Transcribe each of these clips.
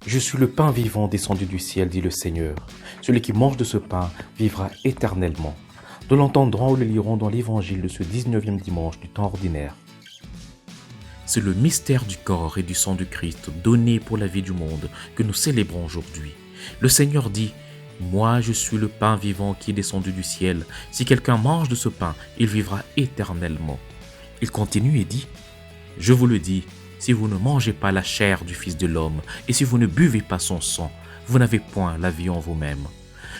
Je suis le pain vivant descendu du ciel, dit le Seigneur. Celui qui mange de ce pain vivra éternellement. Nous l'entendrons ou le lirons dans l'évangile de ce 19e dimanche du temps ordinaire. C'est le mystère du corps et du sang du Christ donné pour la vie du monde que nous célébrons aujourd'hui. Le Seigneur dit « Moi, je suis le pain vivant qui est descendu du ciel. Si quelqu'un mange de ce pain, il vivra éternellement. » Il continue et dit « Je vous le dis, si vous ne mangez pas la chair du Fils de l'homme et si vous ne buvez pas son sang, vous n'avez point la vie en vous-même.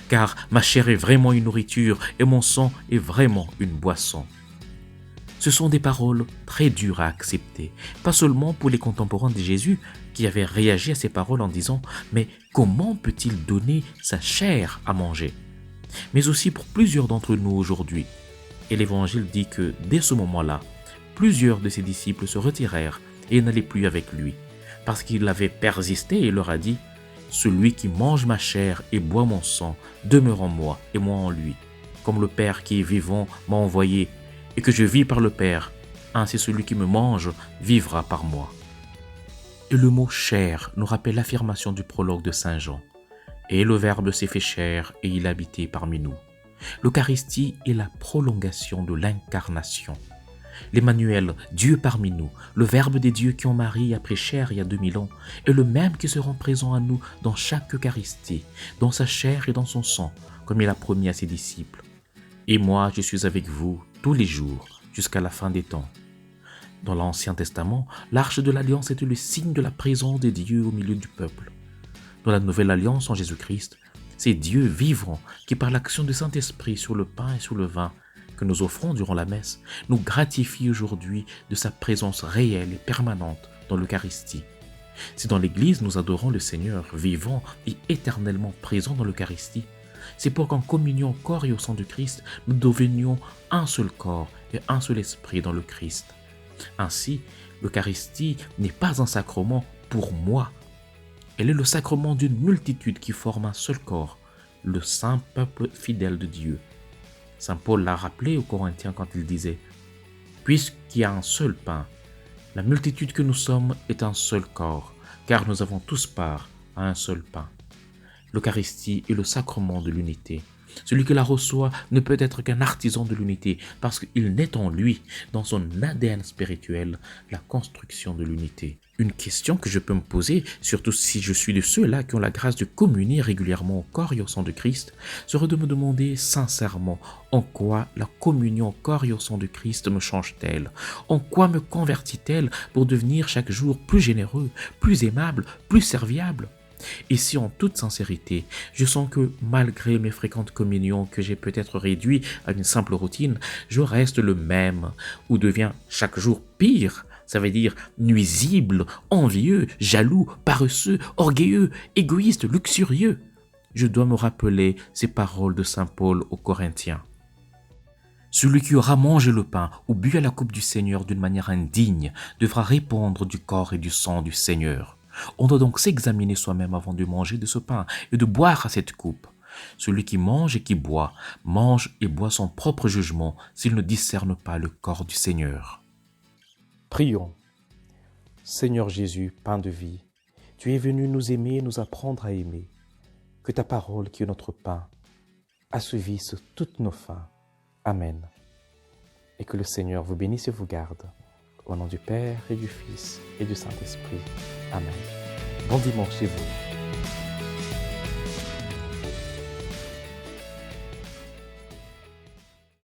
Car ma chair est vraiment une nourriture et mon sang est vraiment une boisson. » Ce sont des paroles très dures à accepter, pas seulement pour les contemporains de Jésus qui avaient réagi à ces paroles en disant « Mais comment peut-il donner sa chair à manger ?» mais aussi pour plusieurs d'entre nous aujourd'hui. Et l'Évangile dit que dès ce moment-là, plusieurs de ses disciples se retirèrent et n'allaient plus avec lui, parce qu'il avait persisté et leur a dit « Celui qui mange ma chair et boit mon sang demeure en moi et moi en lui. Comme le Père qui est vivant m'a envoyé et que je vis par le Père, ainsi celui qui me mange vivra par moi. » Et le mot « chair » nous rappelle l'affirmation du prologue de Saint Jean. « Et le Verbe s'est fait chair et il habitait parmi nous. » L'Eucharistie est la prolongation de l'incarnation. L'Emmanuel, Dieu parmi nous, le Verbe des dieux qui ont Marie a pris chair il y a 2000 ans, est le même qui se rend présent à nous dans chaque Eucharistie, dans sa chair et dans son sang, comme il a promis à ses disciples. « Et moi, je suis avec vous tous les jours, jusqu'à la fin des temps. » Dans l'Ancien Testament, l'arche de l'Alliance était le signe de la présence de Dieu au milieu du peuple. Dans la Nouvelle Alliance en Jésus-Christ, c'est Dieu vivant qui, par l'action du Saint-Esprit sur le pain et sur le vin que nous offrons durant la messe, nous gratifie aujourd'hui de sa présence réelle et permanente dans l'Eucharistie. Si dans l'Église nous adorons le Seigneur vivant et éternellement présent dans l'Eucharistie, c'est pour qu'en communion au corps et au sang du Christ, nous devenions un seul corps et un seul esprit dans le Christ. Ainsi, l'Eucharistie n'est pas un sacrement pour moi. Elle est le sacrement d'une multitude qui forme un seul corps, le saint peuple fidèle de Dieu. Saint Paul l'a rappelé aux Corinthiens quand il disait « Puisqu'il y a un seul pain, la multitude que nous sommes est un seul corps, car nous avons tous part à un seul pain. » L'Eucharistie est le sacrement de l'unité. Celui qui la reçoit ne peut être qu'un artisan de l'unité parce qu'il naît en lui, dans son ADN spirituel, la construction de l'unité. Une question que je peux me poser, surtout si je suis de ceux-là qui ont la grâce de communier régulièrement au corps et au sang de Christ, serait de me demander sincèrement en quoi la communion au corps et au sang de Christ me change-t-elle? En quoi me convertit-elle pour devenir chaque jour plus généreux, plus aimable, plus serviable? Et si en toute sincérité, je sens que malgré mes fréquentes communions que j'ai peut-être réduit à une simple routine, je reste le même ou deviens chaque jour pire, ça veut dire nuisible, envieux, jaloux, paresseux, orgueilleux, égoïste, luxurieux, je dois me rappeler ces paroles de Saint Paul aux Corinthiens. Celui qui aura mangé le pain ou bu à la coupe du Seigneur d'une manière indigne devra répondre du corps et du sang du Seigneur. On doit donc s'examiner soi-même avant de manger de ce pain et de boire à cette coupe. Celui qui mange et qui boit, mange et boit son propre jugement s'il ne discerne pas le corps du Seigneur. Prions. Seigneur Jésus, pain de vie, tu es venu nous aimer et nous apprendre à aimer. Que ta parole, qui est notre pain, assouvisse toutes nos faims. Amen. Et que le Seigneur vous bénisse et vous garde. Au nom du Père et du Fils et du Saint-Esprit. Amen. Bon dimanche chez vous.